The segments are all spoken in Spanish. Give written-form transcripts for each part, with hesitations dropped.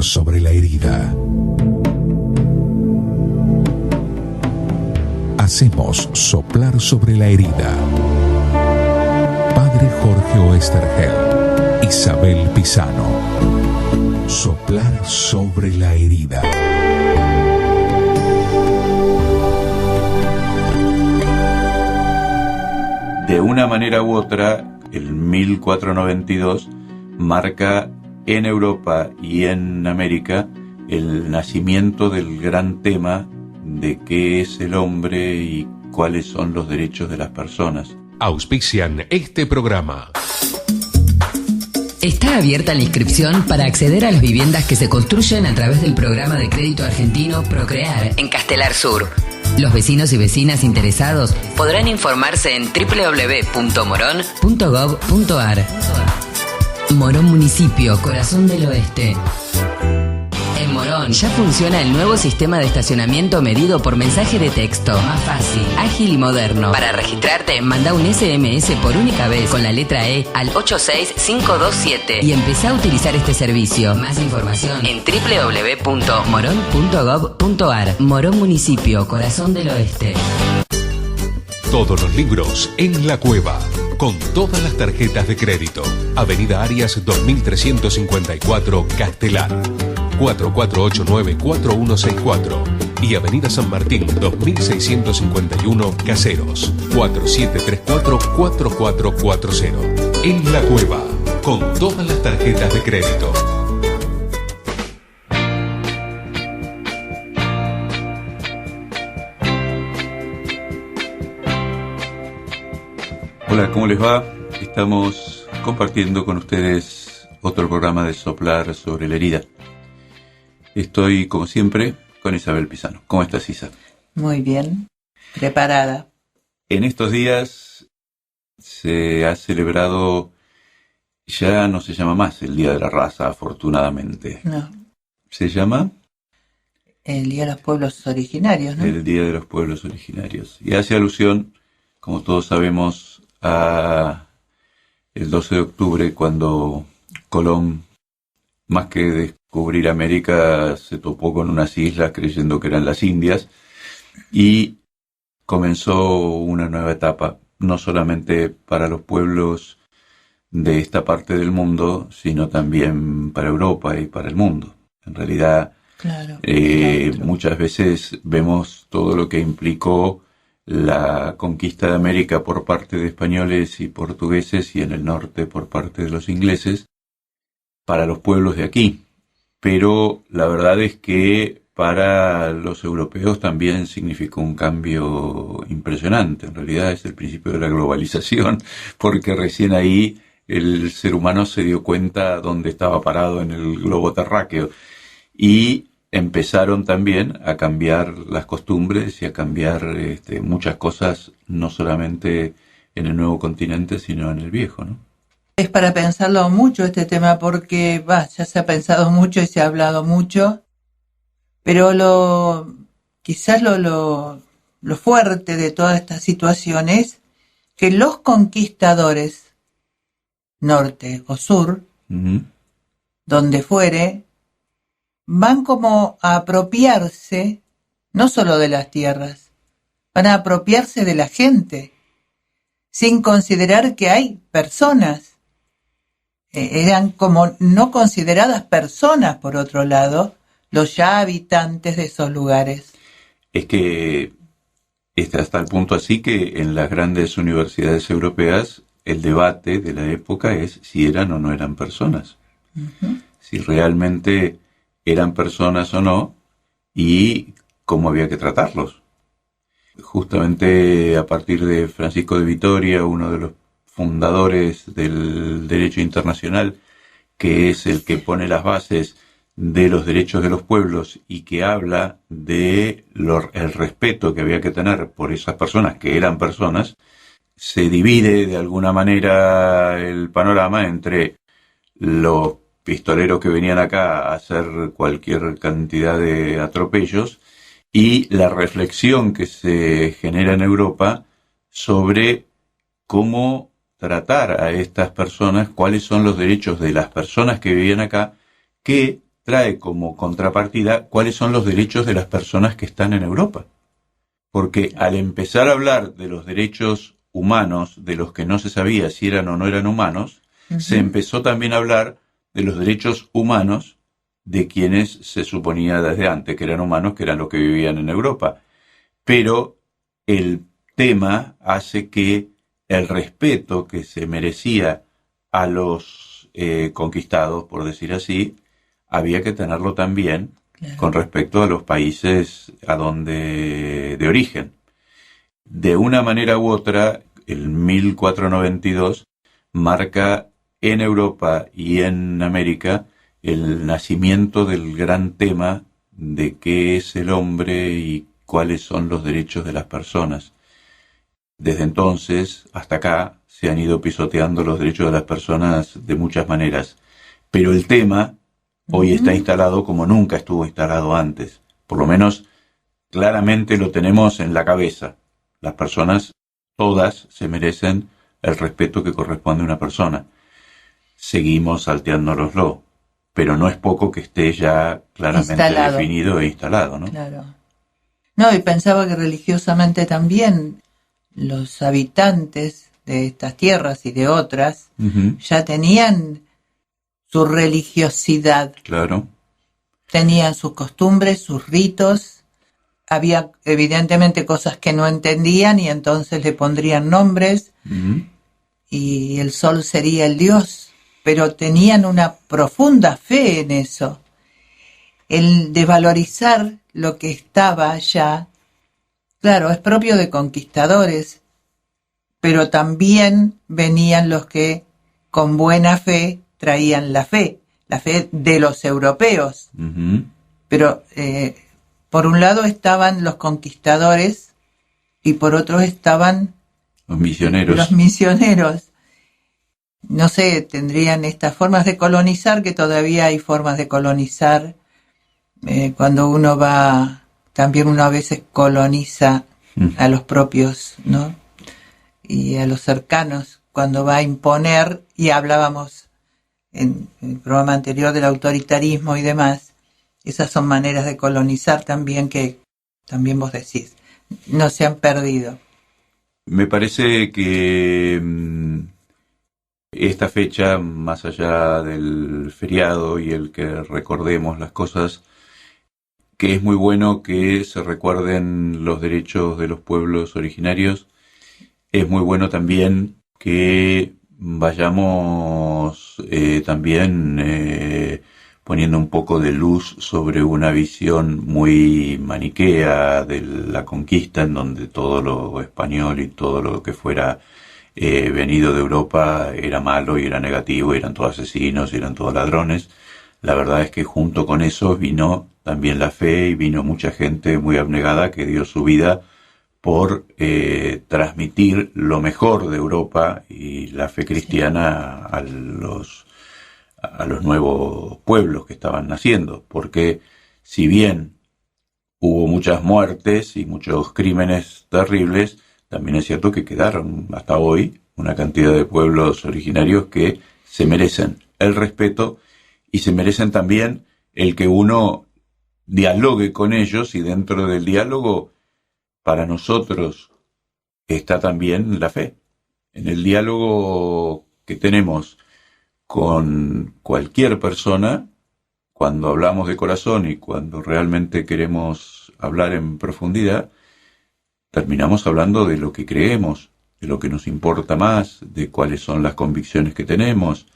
soplar sobre la herida. Hacemos soplar sobre la herida. Padre Jorge Oesterheld, Isabel Pisano. Soplar sobre la herida. De una manera u otra, el 1492 marca en Europa y en América el nacimiento del gran tema de qué es el hombre y cuáles son los derechos de las personas. Auspician este programa. Está abierta la inscripción para acceder a las viviendas que se construyen a través del programa de crédito argentino Procrear en Castelar Sur. Los vecinos y vecinas interesados podrán informarse en www.morón.gov.ar. Morón Municipio, Corazón del Oeste. En Morón ya funciona el nuevo sistema de estacionamiento medido por mensaje de texto. Más fácil, ágil y moderno. Para registrarte, manda un SMS por única vez con la letra E al 86527 y empezá a utilizar este servicio. Más información en www.morón.gov.ar. Morón Municipio, Corazón del Oeste. Todos los libros en La Cueva, con todas las tarjetas de crédito. Avenida Arias 2354, Castelar. 4489-4164 y Avenida San Martín 2651, Caseros. 4734-4440. En La Cueva, con todas las tarjetas de crédito. Hola, ¿cómo les va? Estamos compartiendo con ustedes otro programa de Soplar sobre la herida. Estoy, como siempre, con Isabel Pisano. ¿Cómo estás, Isa? Muy bien, preparada. En estos días se ha celebrado, ya no se llama más el Día de la Raza, afortunadamente. No. ¿Se llama? El Día de los Pueblos Originarios, ¿no? El Día de los Pueblos Originarios. Y hace alusión, como todos sabemos, a el 12 de octubre, cuando Colón, más que descubrir América, se topó con unas islas creyendo que eran las Indias y comenzó una nueva etapa, no solamente para los pueblos de esta parte del mundo, sino también para Europa y para el mundo. En realidad, claro. Muchas veces vemos todo lo que implicó la conquista de América por parte de españoles y portugueses y en el norte por parte de los ingleses para los pueblos de aquí. Pero la verdad es que para los europeos también significó un cambio impresionante. En realidad es el principio de la globalización, porque recién ahí el ser humano se dio cuenta dónde estaba parado en el globo terráqueo. Y empezaron también a cambiar las costumbres y a cambiar muchas cosas, no solamente en el nuevo continente, sino en el viejo, ¿no? Es para pensarlo mucho este tema porque ya se ha pensado mucho y se ha hablado mucho, pero quizás lo fuerte de toda esta situación es que los conquistadores, norte o sur, donde fuere, van como a apropiarse no solo de las tierras, van a apropiarse de la gente, sin considerar que hay personas. Eran como no consideradas personas, por otro lado, los ya habitantes de esos lugares. Es que está hasta el punto así que en las grandes universidades europeas el debate de la época es si eran o no eran personas. Si realmente eran personas o no y cómo había que tratarlos. Justamente a partir de Francisco de Vitoria, uno de los fundadores del derecho internacional, que es el que pone las bases de los derechos de los pueblos y que habla de el respeto que había que tener por esas personas que eran personas, se divide de alguna manera el panorama entre los pistoleros que venían acá a hacer cualquier cantidad de atropellos y la reflexión que se genera en Europa sobre cómo tratar a estas personas, cuáles son los derechos de las personas que vivían acá, que trae como contrapartida cuáles son los derechos de las personas que están en Europa. Porque al empezar a hablar de los derechos humanos, de los que no se sabía si eran o no eran humanos, se empezó también a hablar de los derechos humanos de quienes se suponía desde antes que eran humanos, que eran los que vivían en Europa. Pero el tema hace que el respeto que se merecía a los conquistados, por decir así, había que tenerlo también con respecto a los países de origen. De una manera u otra, el 1492 marca en Europa y en América el nacimiento del gran tema de qué es el hombre y cuáles son los derechos de las personas. Desde entonces hasta acá se han ido pisoteando los derechos de las personas de muchas maneras, pero el tema hoy está instalado como nunca estuvo instalado antes. Por lo menos claramente lo tenemos en la cabeza. Las personas todas se merecen el respeto que corresponde a una persona. Seguimos salteándonoslo, pero no es poco que esté ya claramente definido e instalado, ¿no? Claro. No, y pensaba que religiosamente también los habitantes de estas tierras y de otras ya tenían su religiosidad. Claro. Tenían sus costumbres, sus ritos. Había evidentemente cosas que no entendían y entonces le pondrían nombres y el sol sería el dios. Pero tenían una profunda fe en eso. El desvalorizar lo que estaba allá, claro, es propio de conquistadores, pero también venían los que con buena fe traían la fe de los europeos. Pero por un lado estaban los conquistadores y por otro estaban los misioneros. No sé, tendrían estas formas de colonizar, que todavía hay formas de colonizar. Cuando uno va, también uno a veces coloniza a los propios, ¿no? Y a los cercanos, cuando va a imponer, y hablábamos en el programa anterior del autoritarismo y demás, esas son maneras de colonizar también que también vos decís, no se han perdido. Me parece que esta fecha, más allá del feriado y el que recordemos las cosas, que es muy bueno que se recuerden los derechos de los pueblos originarios, es muy bueno también que vayamos también poniendo un poco de luz sobre una visión muy maniquea de la conquista, en donde todo lo español y todo lo que fuera venido de Europa era malo y era negativo, eran todos asesinos, eran todos ladrones. La verdad es que junto con eso vino también la fe y vino mucha gente muy abnegada que dio su vida por transmitir lo mejor de Europa y la fe cristiana a los nuevos pueblos que estaban naciendo, porque si bien hubo muchas muertes y muchos crímenes terribles, también es cierto que quedaron hasta hoy una cantidad de pueblos originarios que se merecen el respeto y se merecen también el que uno dialogue con ellos, y dentro del diálogo para nosotros está también la fe. En el diálogo que tenemos con cualquier persona, cuando hablamos de corazón y cuando realmente queremos hablar en profundidad, terminamos hablando de lo que creemos, de lo que nos importa más, de cuáles son las convicciones que tenemos,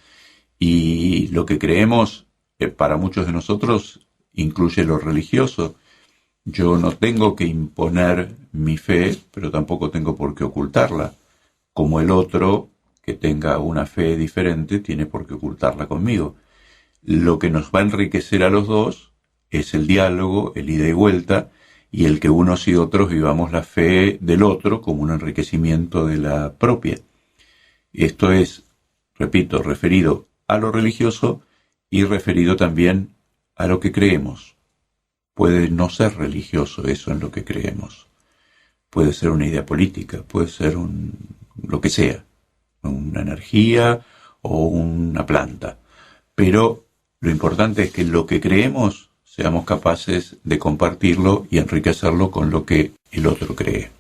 y lo que creemos para muchos de nosotros incluye lo religioso. Yo no tengo que imponer mi fe, pero tampoco tengo por qué ocultarla, como el otro que tenga una fe diferente tiene por qué ocultarla conmigo. Lo que nos va a enriquecer a los dos es el diálogo, el ida y vuelta, y el que unos y otros vivamos la fe del otro como un enriquecimiento de la propia. Esto es, repito, referido a lo religioso y referido también a lo que creemos. Puede no ser religioso eso en lo que creemos. Puede ser una idea política, puede ser lo que sea, una energía o una planta. Pero Lo importante es que lo que creemos seamos capaces de compartirlo y enriquecerlo con lo que el otro cree.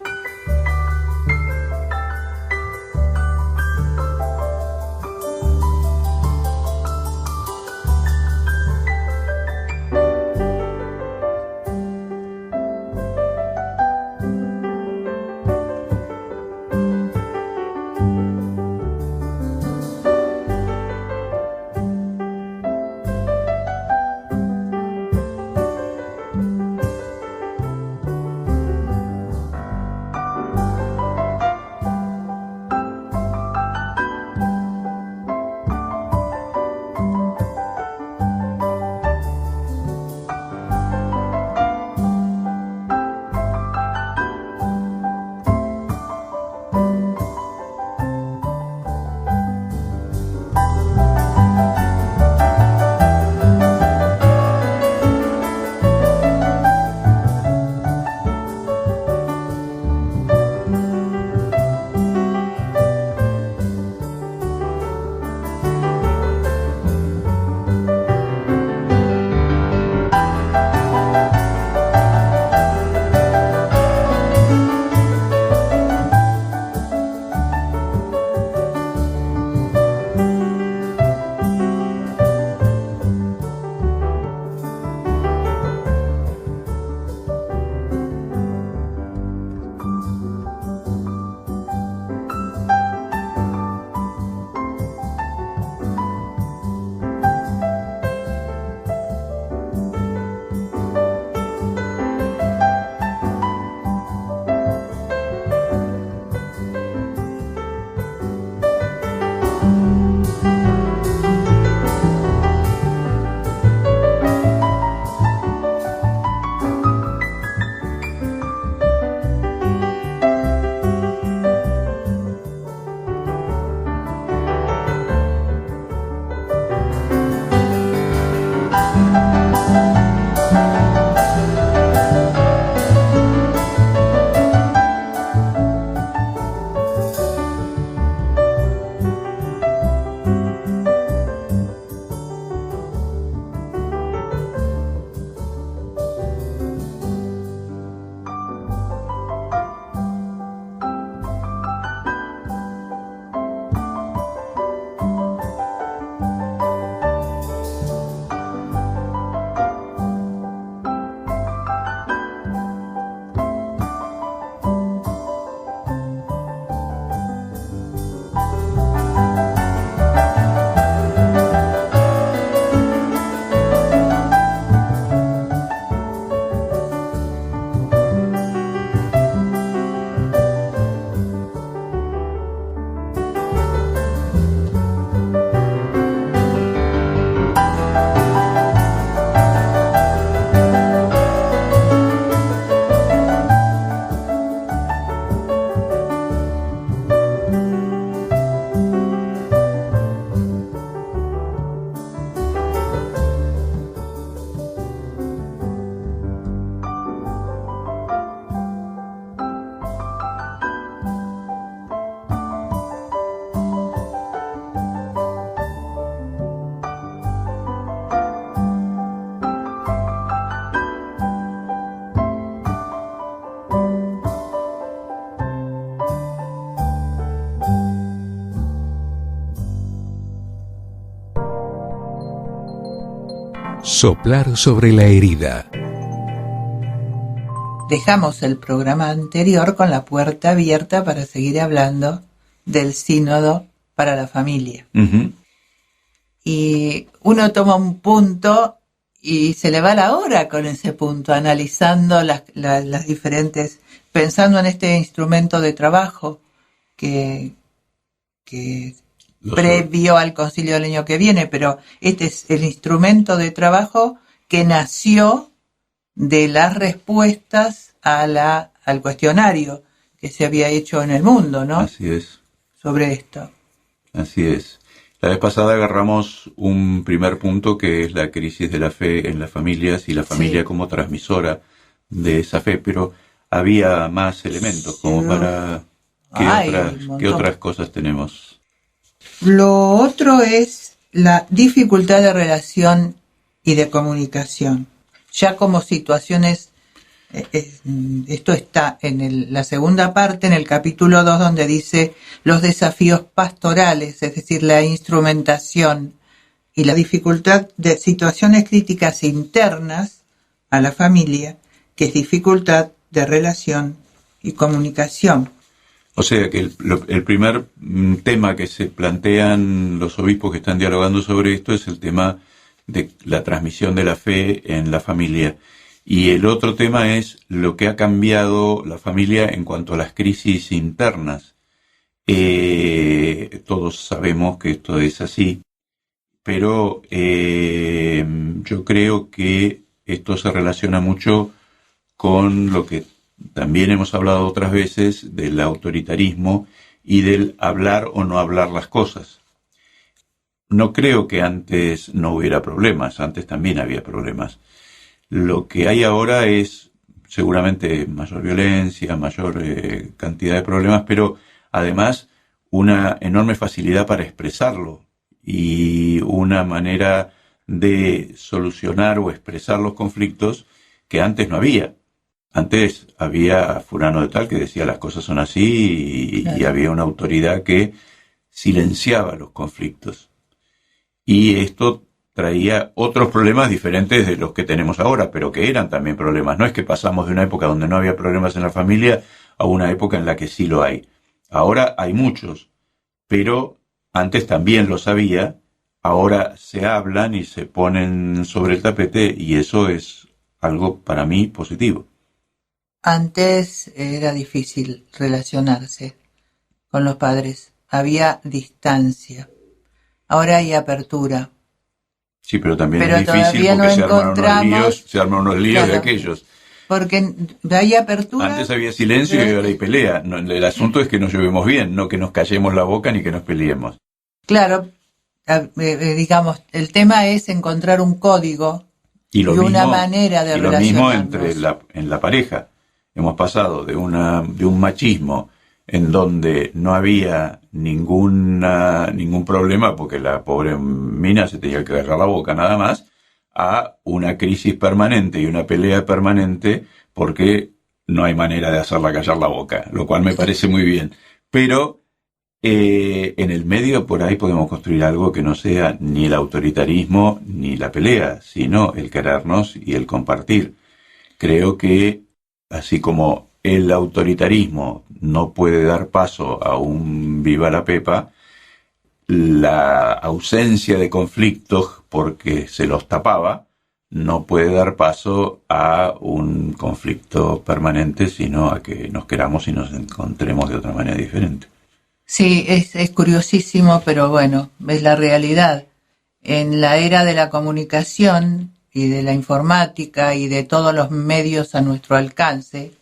Soplar sobre la herida. Dejamos el programa anterior con la puerta abierta para seguir hablando del sínodo para la familia. Uh-huh. Y uno toma un punto y se le va la hora con ese punto, analizando las diferentes, pensando en este instrumento de trabajo que previo al concilio del año que viene, pero este es el instrumento de trabajo que nació de las respuestas al cuestionario que se había hecho en el mundo, ¿no? Así es. Sobre esto. Así es. La vez pasada agarramos un primer punto que es la crisis de la fe en las familias y la familia como transmisora de esa fe, pero había más elementos como para... ¿Qué otras cosas tenemos? Lo otro es la dificultad de relación y de comunicación. Ya como situaciones, esto está en la segunda parte, en el capítulo 2, donde dice los desafíos pastorales, es decir, la instrumentación y la dificultad de situaciones críticas internas a la familia, que es dificultad de relación y comunicación. O sea que el primer tema que se plantean los obispos que están dialogando sobre esto es el tema de la transmisión de la fe en la familia. Y el otro tema es lo que ha cambiado la familia en cuanto a las crisis internas. Todos sabemos que esto es así, pero yo creo que esto se relaciona mucho con lo que también hemos hablado otras veces del autoritarismo y del hablar o no hablar las cosas. No creo que antes no hubiera problemas, antes también había problemas. Lo que hay ahora es seguramente mayor violencia, mayor cantidad de problemas, pero además una enorme facilidad para expresarlo y una manera de solucionar o expresar los conflictos que antes no había. Antes había fulano de tal que decía las cosas son así y había una autoridad que silenciaba los conflictos. Y esto traía otros problemas diferentes de los que tenemos ahora, pero que eran también problemas. No es que pasamos de una época donde no había problemas en la familia a una época en la que sí lo hay. Ahora hay muchos, pero antes también los había. Ahora se hablan y se ponen sobre el tapete y eso es algo para mí positivo. Antes era difícil relacionarse con los padres, había distancia. Ahora hay apertura. Sí, pero también es difícil porque se arman unos líos claro, de aquellos. Porque hay apertura. Antes había silencio y ahora hay pelea. No, el asunto es que nos llevemos bien, no que nos callemos la boca ni que nos peleemos. Claro, digamos, el tema es encontrar un código y una manera de relacionarnos. Y lo mismo en la pareja. Hemos pasado de un machismo en donde no había ningún problema porque la pobre mina se tenía que agarrar la boca nada más, a una crisis permanente y una pelea permanente porque no hay manera de hacerla callar la boca, lo cual me parece muy bien. Pero en el medio por ahí podemos construir algo que no sea ni el autoritarismo ni la pelea, sino el querernos y el compartir. Creo que así como el autoritarismo no puede dar paso a un viva la pepa, la ausencia de conflictos porque se los tapaba no puede dar paso a un conflicto permanente, sino a que nos queramos y nos encontremos de otra manera diferente. Sí, es curiosísimo, pero bueno, es la realidad. En la era de la comunicación y de la informática y de todos los medios a nuestro alcance,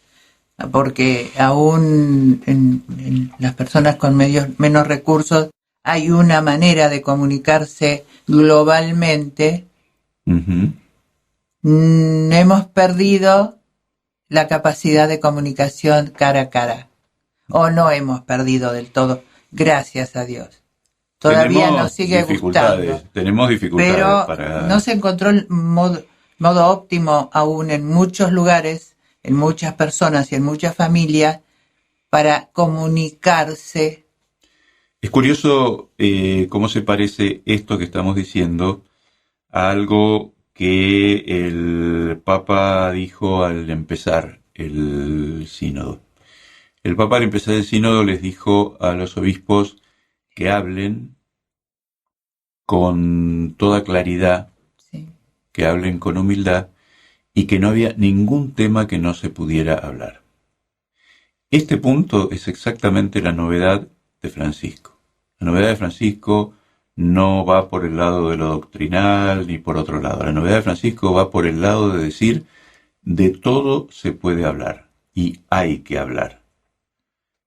porque aún en las personas con menos recursos hay una manera de comunicarse globalmente. Uh-huh. Hemos perdido la capacidad de comunicación cara a cara, o no hemos perdido del todo, gracias a Dios. Todavía nos sigue gustando. Tenemos dificultades, pero para... no se encontró el modo óptimo aún en muchos lugares, en muchas personas y en muchas familias para comunicarse. Es curioso cómo se parece esto que estamos diciendo a algo que el Papa dijo al empezar el sínodo. El Papa al empezar el sínodo les dijo a los obispos que hablen con toda claridad, sí, que hablen con humildad y que no había ningún tema que no se pudiera hablar. Este punto es exactamente la novedad de Francisco. La novedad de Francisco no va por el lado de lo doctrinal ni por otro lado. La novedad de Francisco va por el lado de decir de todo se puede hablar y hay que hablar.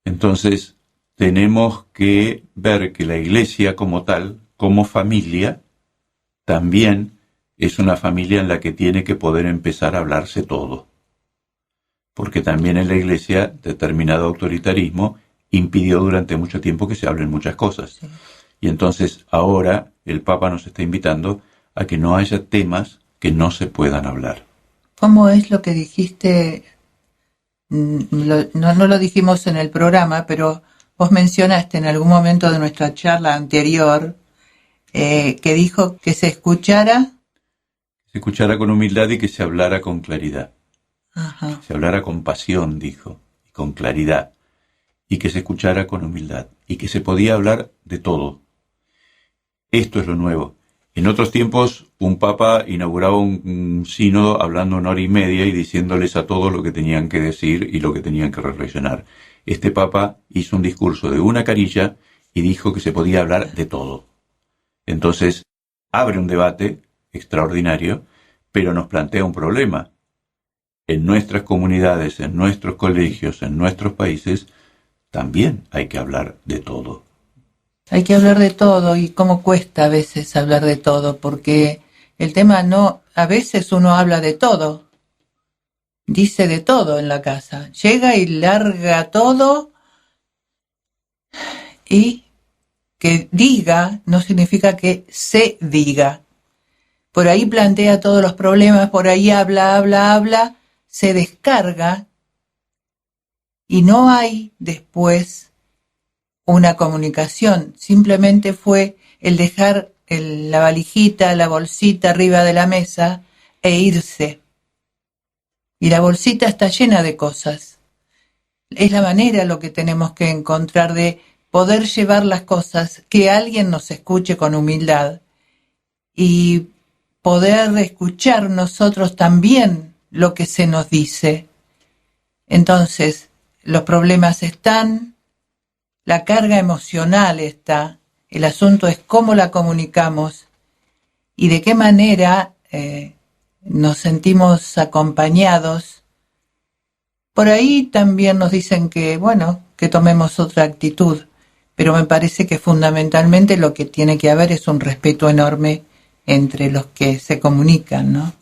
Entonces, tenemos que ver que la Iglesia como tal, como familia, también es una familia en la que tiene que poder empezar a hablarse todo. Porque también en la Iglesia determinado autoritarismo impidió durante mucho tiempo que se hablen muchas cosas. Sí. Y entonces ahora el Papa nos está invitando a que no haya temas que no se puedan hablar. ¿Cómo es lo que dijiste? No lo dijimos en el programa, pero vos mencionaste en algún momento de nuestra charla anterior que dijo que se escuchara. Se escuchara con humildad y que se hablara con claridad. Ajá. Se hablara con pasión, dijo, y con claridad. Y que se escuchara con humildad. Y que se podía hablar de todo. Esto es lo nuevo. En otros tiempos, un papa inauguraba un sínodo hablando 1 hora y media y diciéndoles a todos lo que tenían que decir y lo que tenían que reflexionar. Este papa hizo un discurso de una carilla y dijo que se podía hablar de todo. Entonces, abre un debate extraordinario, pero nos plantea un problema. En nuestras comunidades, en nuestros colegios, en nuestros países, también hay que hablar de todo. Hay que hablar de todo, y cómo cuesta a veces hablar de todo, porque el tema no, a veces uno habla de todo, dice de todo en la casa, llega y larga todo, y que diga no significa que se diga. Por ahí plantea todos los problemas, por ahí habla, se descarga, y no hay después una comunicación, simplemente fue el dejar la valijita, la bolsita arriba de la mesa e irse. Y la bolsita está llena de cosas. Es la manera lo que tenemos que encontrar de poder llevar las cosas, que alguien nos escuche con humildad y poder escuchar nosotros también lo que se nos dice. Entonces, los problemas están, la carga emocional está, el asunto es cómo la comunicamos y de qué manera nos sentimos acompañados. Por ahí también nos dicen que, bueno, que tomemos otra actitud, pero me parece que fundamentalmente lo que tiene que haber es un respeto enorme entre los que se comunican, ¿no?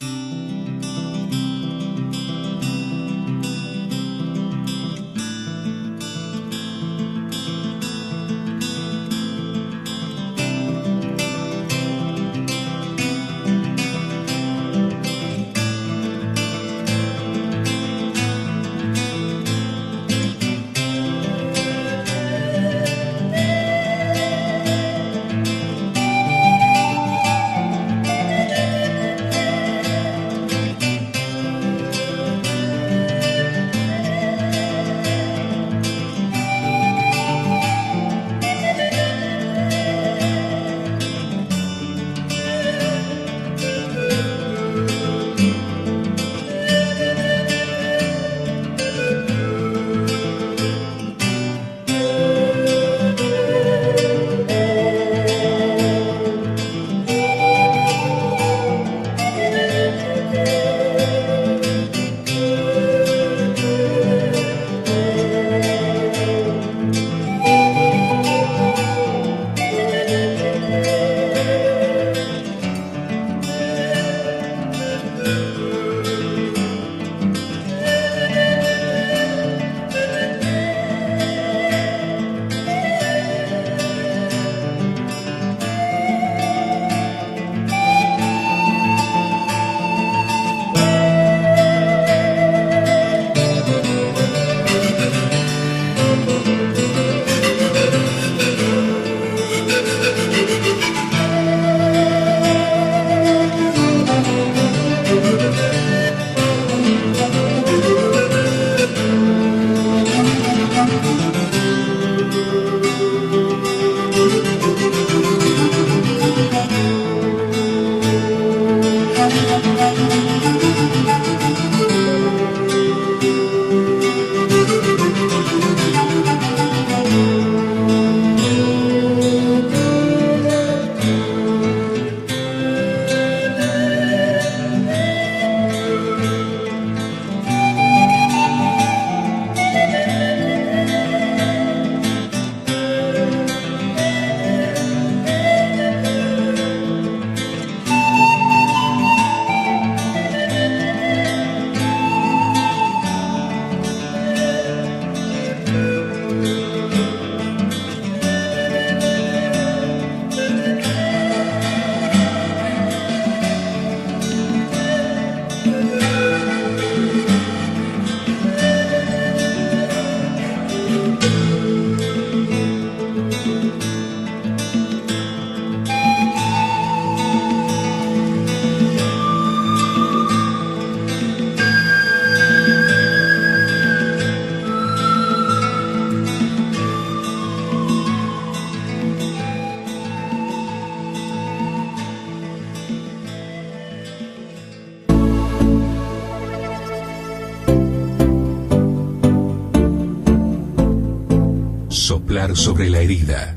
hablar sobre la herida.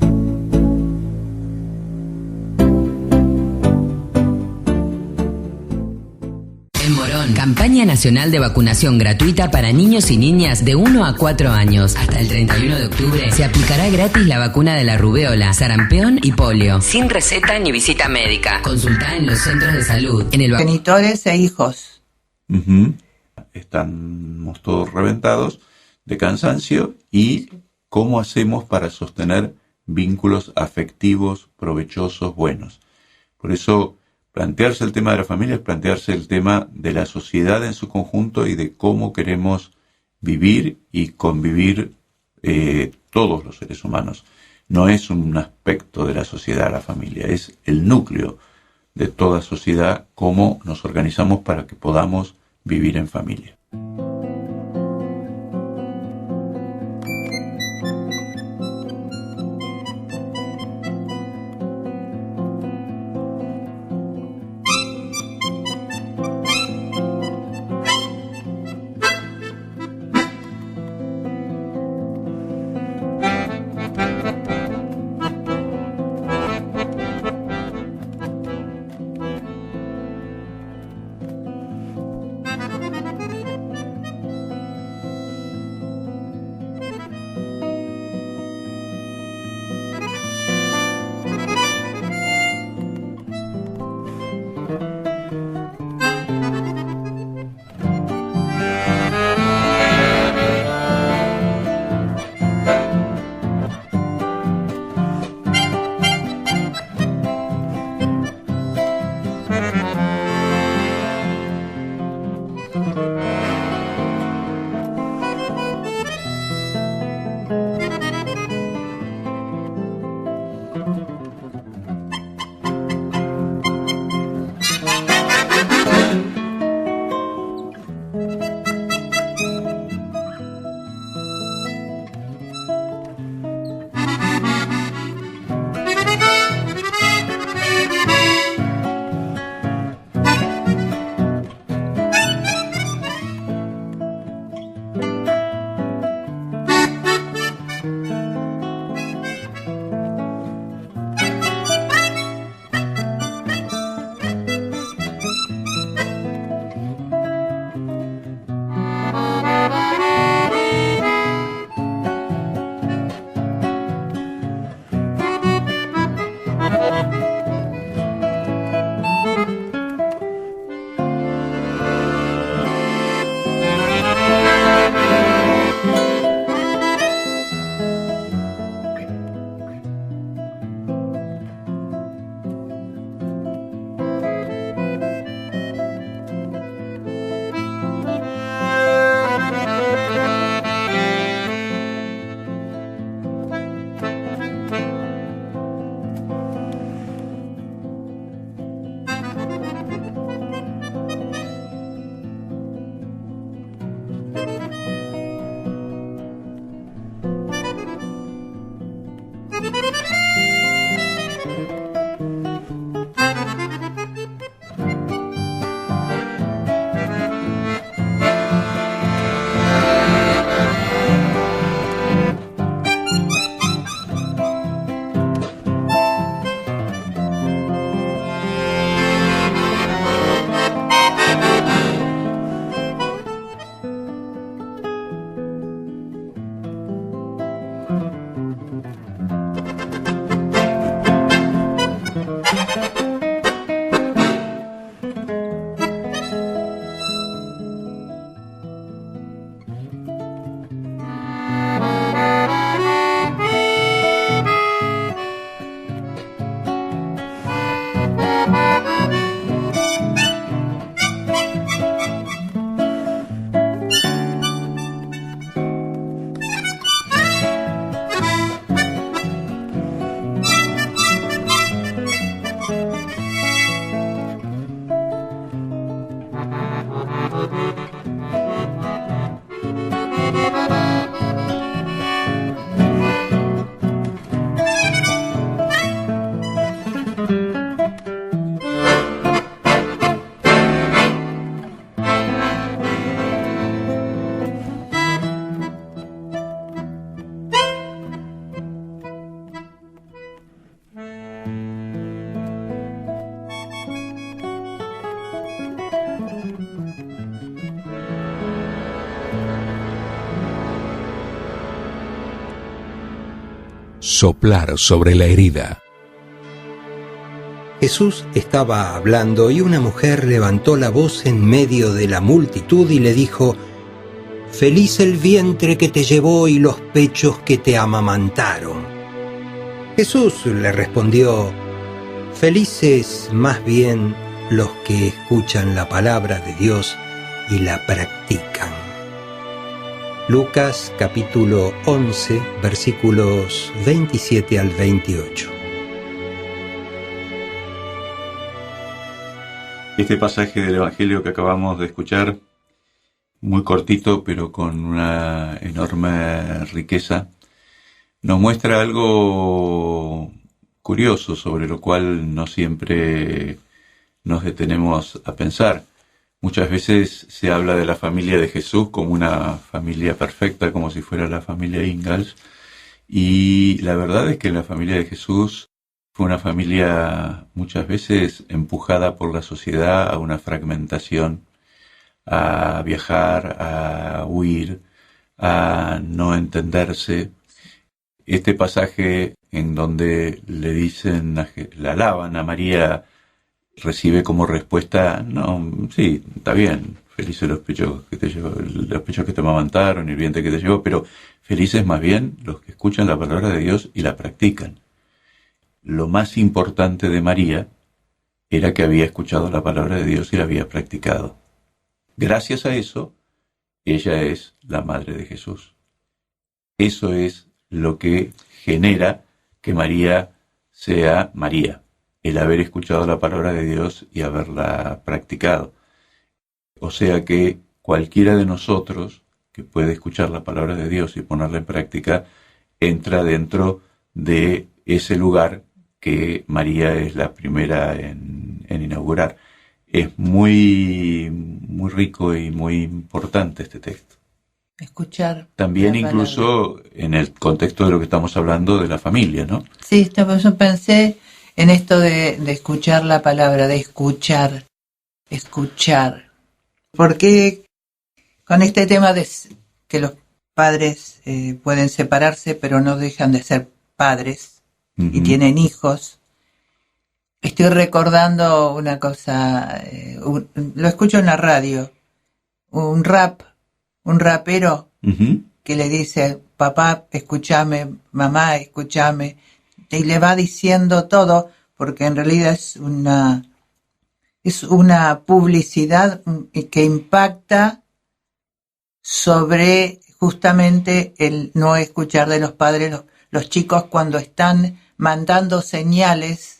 En Morón, campaña nacional de vacunación gratuita para niños y niñas de 1 a 4 años. Hasta el 31 de octubre se aplicará gratis la vacuna de la rubeola, sarampión y polio, sin receta ni visita médica. Consultá en los centros de salud. En el Genitores e hijos. Estamos todos reventados de cansancio, y cómo hacemos para sostener vínculos afectivos, provechosos, buenos. Por eso, plantearse el tema de la familia es plantearse el tema de la sociedad en su conjunto y de cómo queremos vivir y convivir todos los seres humanos. No es un aspecto de la sociedad la familia, es el núcleo de toda sociedad, cómo nos organizamos para que podamos vivir en familia. Soplar sobre la herida. Jesús estaba hablando y una mujer levantó la voz en medio de la multitud y le dijo: «Feliz el vientre que te llevó y los pechos que te amamantaron». Jesús le respondió: «Felices más bien los que escuchan la palabra de Dios y la practican». Lucas capítulo 11, versículos 27 al 28. Este pasaje del Evangelio que acabamos de escuchar, muy cortito pero con una enorme riqueza, nos muestra algo curioso sobre lo cual no siempre nos detenemos a pensar. Muchas veces se habla de la familia de Jesús como una familia perfecta, como si fuera la familia Ingalls, y la verdad es que la familia de Jesús fue una familia muchas veces empujada por la sociedad a una fragmentación, a viajar, a huir, a no entenderse. Este pasaje en donde le dicen, la alaban a María, recibe como respuesta: no, sí, está bien, felices los pechos que te llevó, los pechos que te amamantaron y el vientre que te llevó, pero felices más bien los que escuchan la palabra de Dios y la practican. Lo más importante de María era que había escuchado la palabra de Dios y la había practicado. Gracias a eso, ella es la madre de Jesús. Eso es lo que genera que María sea María, el haber escuchado la palabra de Dios y haberla practicado. O sea que cualquiera de nosotros que puede escuchar la palabra de Dios y ponerla en práctica, entra dentro de ese lugar que María es la primera en inaugurar. Es muy, muy rico y muy importante este texto. Escuchar. También incluso en el contexto de lo que estamos hablando de la familia, ¿no? Sí, yo pensé en esto de escuchar la palabra, de escuchar. Porque con este tema de que los padres pueden separarse, pero no dejan de ser padres, y tienen hijos. Estoy recordando una cosa, lo escucho en la radio, un rapero que le dice: papá, escúchame, mamá, escúchame, y le va diciendo todo, porque en realidad es una publicidad que impacta sobre justamente el no escuchar de los padres. Los chicos, cuando están mandando señales,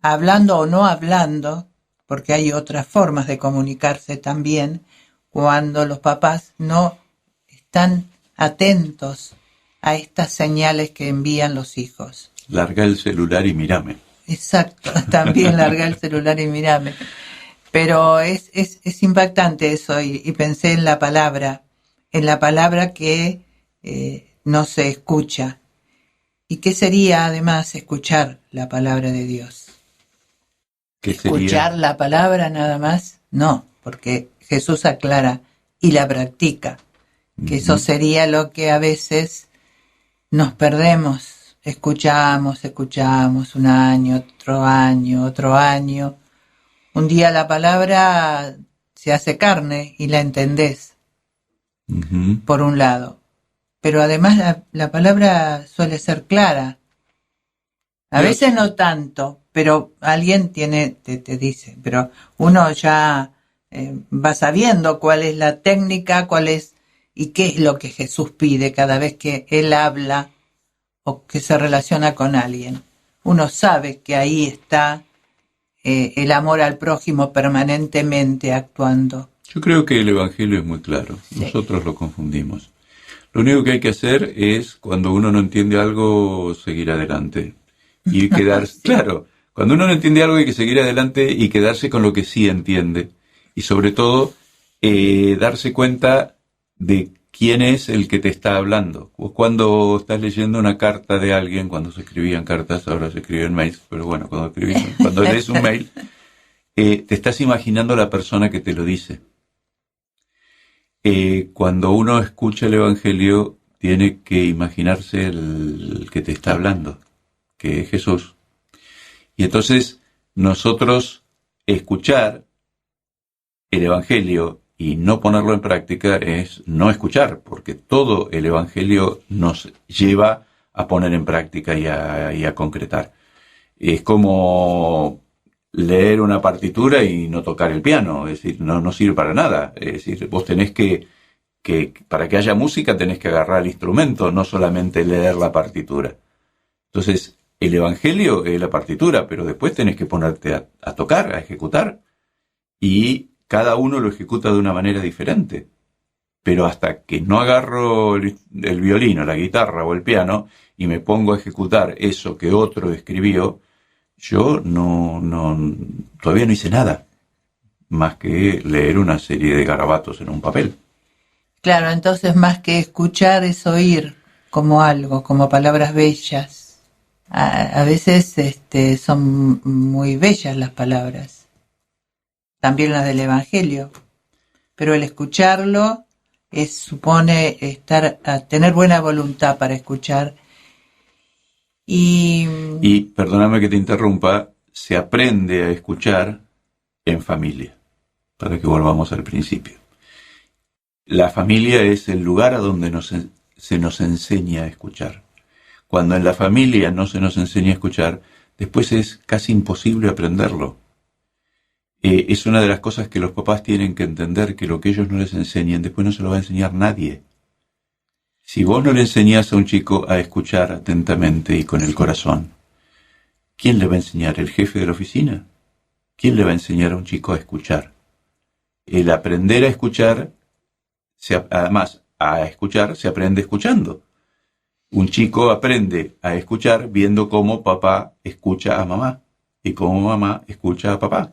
hablando o no hablando, porque hay otras formas de comunicarse también, cuando los papás no están atentos a estas señales que envían los hijos. Larga el celular y mírame. Exacto, también larga el celular y mírame. Pero es impactante eso, y pensé en la palabra que no se escucha. ¿Y qué sería además escuchar la palabra de Dios? ¿Escuchar la palabra nada más? No, porque Jesús aclara y la practica, que eso sería lo que a veces nos perdemos. Escuchamos un año, otro año. Un día la palabra se hace carne y la entendés, por un lado. Pero además la palabra suele ser clara. A veces no tanto, pero alguien te dice. Pero uno ya va sabiendo cuál es la técnica, cuál es y qué es lo que Jesús pide cada vez que Él habla o que se relaciona con alguien. Uno sabe que ahí está el amor al prójimo permanentemente actuando. Yo creo que el Evangelio es muy claro. Sí. Nosotros lo confundimos. Lo único que hay que hacer es, cuando uno no entiende algo, seguir adelante. Y quedarse, sí. Claro, cuando uno no entiende algo hay que seguir adelante y quedarse con lo que sí entiende. Y sobre todo, darse cuenta de quién es el que te está hablando. Vos cuando estás leyendo una carta de alguien, cuando se escribían cartas, ahora se escriben mails, pero bueno, cuando lees un mail, te estás imaginando la persona que te lo dice. Cuando uno escucha el Evangelio, tiene que imaginarse el que te está hablando, que es Jesús. Y entonces nosotros escuchar el Evangelio y no ponerlo en práctica es no escuchar, porque todo el Evangelio nos lleva a poner en práctica y a concretar. Es como leer una partitura y no tocar el piano, es decir, no sirve para nada. Es decir, vos tenés que para que haya música tenés que agarrar el instrumento, no solamente leer la partitura. Entonces, el Evangelio es la partitura, pero después tenés que ponerte a tocar, a ejecutar, y cada uno lo ejecuta de una manera diferente. Pero hasta que no agarro el violín o la guitarra o el piano y me pongo a ejecutar eso que otro escribió, yo todavía no hice nada más que leer una serie de garabatos en un papel. Claro, entonces más que escuchar es oír como algo, como palabras bellas. A veces son muy bellas las palabras, también las del Evangelio, pero el escucharlo supone tener buena voluntad para escuchar. Y perdóname que te interrumpa, se aprende a escuchar en familia, para que volvamos al principio. La familia es el lugar a donde se nos enseña a escuchar. Cuando en la familia no se nos enseña a escuchar, después es casi imposible aprenderlo. Es una de las cosas que los papás tienen que entender, que lo que ellos no les enseñen, después no se lo va a enseñar nadie. Si vos no le enseñás a un chico a escuchar atentamente y con el corazón, ¿quién le va a enseñar? ¿El jefe de la oficina? ¿Quién le va a enseñar a un chico a escuchar? El aprender a escuchar, además, a escuchar se aprende escuchando. Un chico aprende a escuchar viendo cómo papá escucha a mamá y cómo mamá escucha a papá.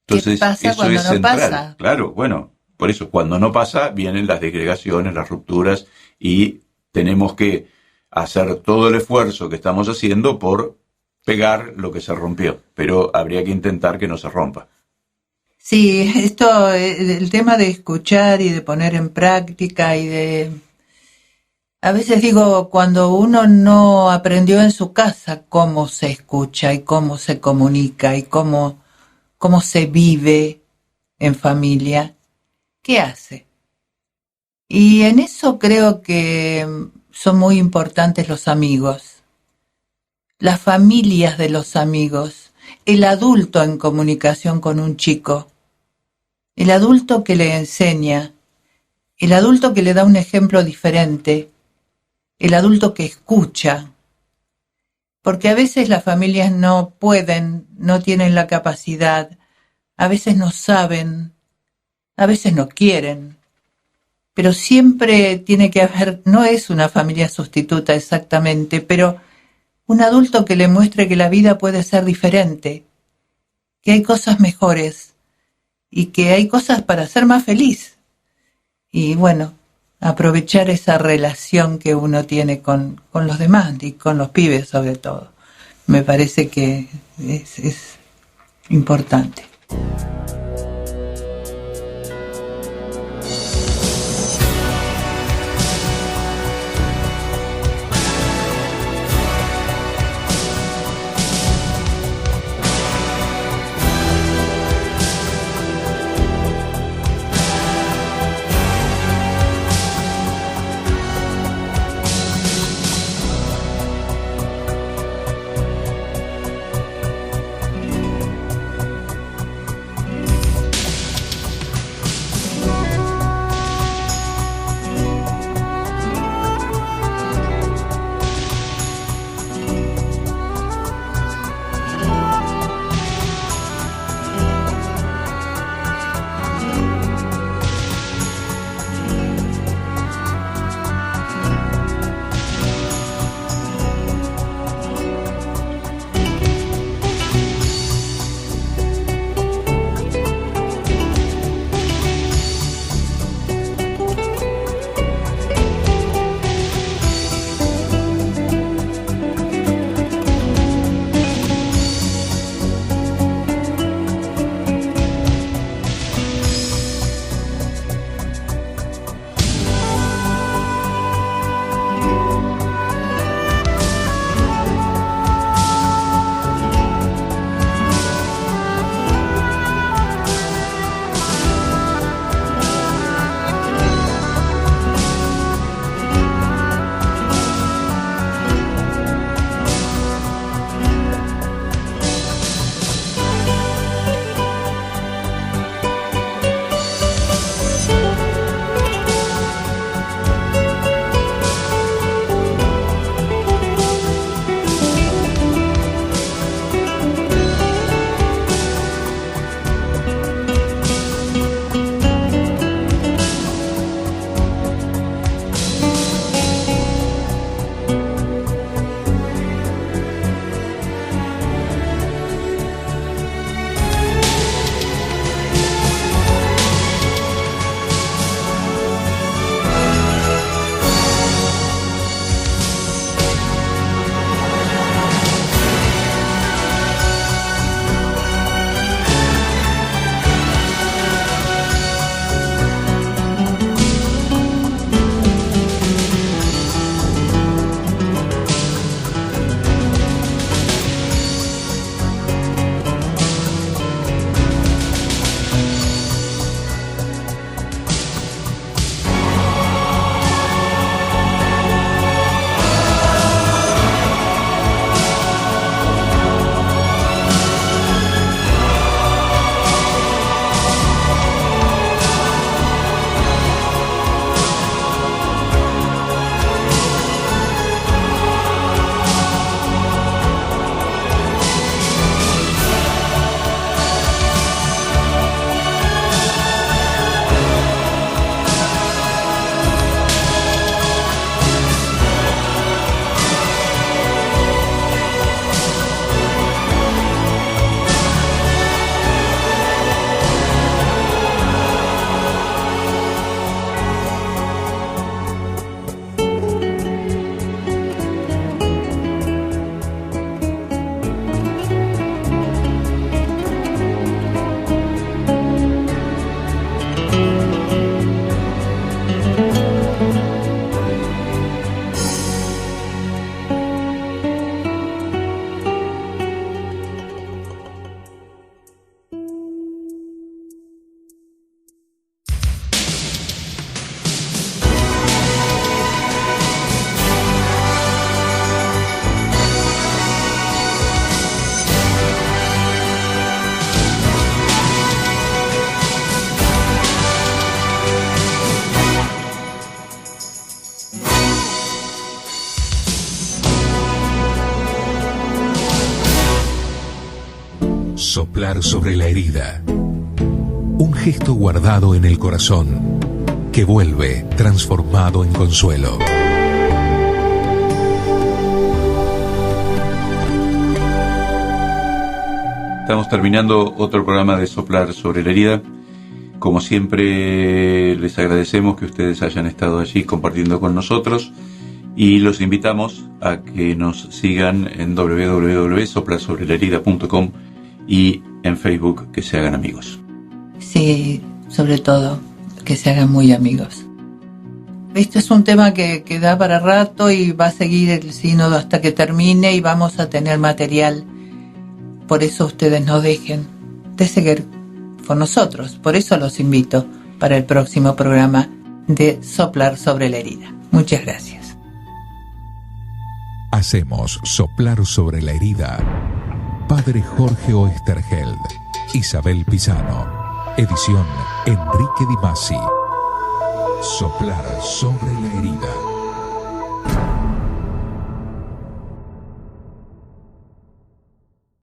Entonces, ¿qué pasa eso cuando es no central. pasa? Claro, bueno, por eso, cuando no pasa, vienen las desgregaciones, las rupturas, y tenemos que hacer todo el esfuerzo que estamos haciendo por pegar lo que se rompió, pero habría que intentar que no se rompa. Sí, el tema de escuchar y de poner en práctica a veces digo, cuando uno no aprendió en su casa cómo se escucha y cómo se comunica y cómo se vive en familia, ¿qué hace? Y en eso creo que son muy importantes los amigos, las familias de los amigos, el adulto en comunicación con un chico, el adulto que le enseña, el adulto que le da un ejemplo diferente, el adulto que escucha, porque a veces las familias no pueden, no tienen la capacidad, a veces no saben, a veces no quieren, pero siempre tiene que haber, no es una familia sustituta exactamente, pero un adulto que le muestre que la vida puede ser diferente, que hay cosas mejores y que hay cosas para ser más feliz. Y bueno, aprovechar esa relación que uno tiene con los demás y con los pibes sobre todo. Me parece que es importante. Soplar sobre la herida. Un gesto guardado en el corazón que vuelve transformado en consuelo. Estamos terminando otro programa de Soplar sobre la herida. Como siempre, les agradecemos que ustedes hayan estado allí compartiendo con nosotros y los invitamos a que nos sigan en www.soplarsobrelarherida.com y en Facebook, que se hagan amigos. Sí, sobre todo, que se hagan muy amigos. Este es un tema que da para rato y va a seguir el sínodo hasta que termine y vamos a tener material. Por eso ustedes no dejen de seguir con nosotros. Por eso los invito para el próximo programa de Soplar sobre la herida. Muchas gracias. Hacemos Soplar sobre la herida. Padre Jorge Oesterheld, Isabel Pisano. Edición Enrique Di Masi. Soplar sobre la herida.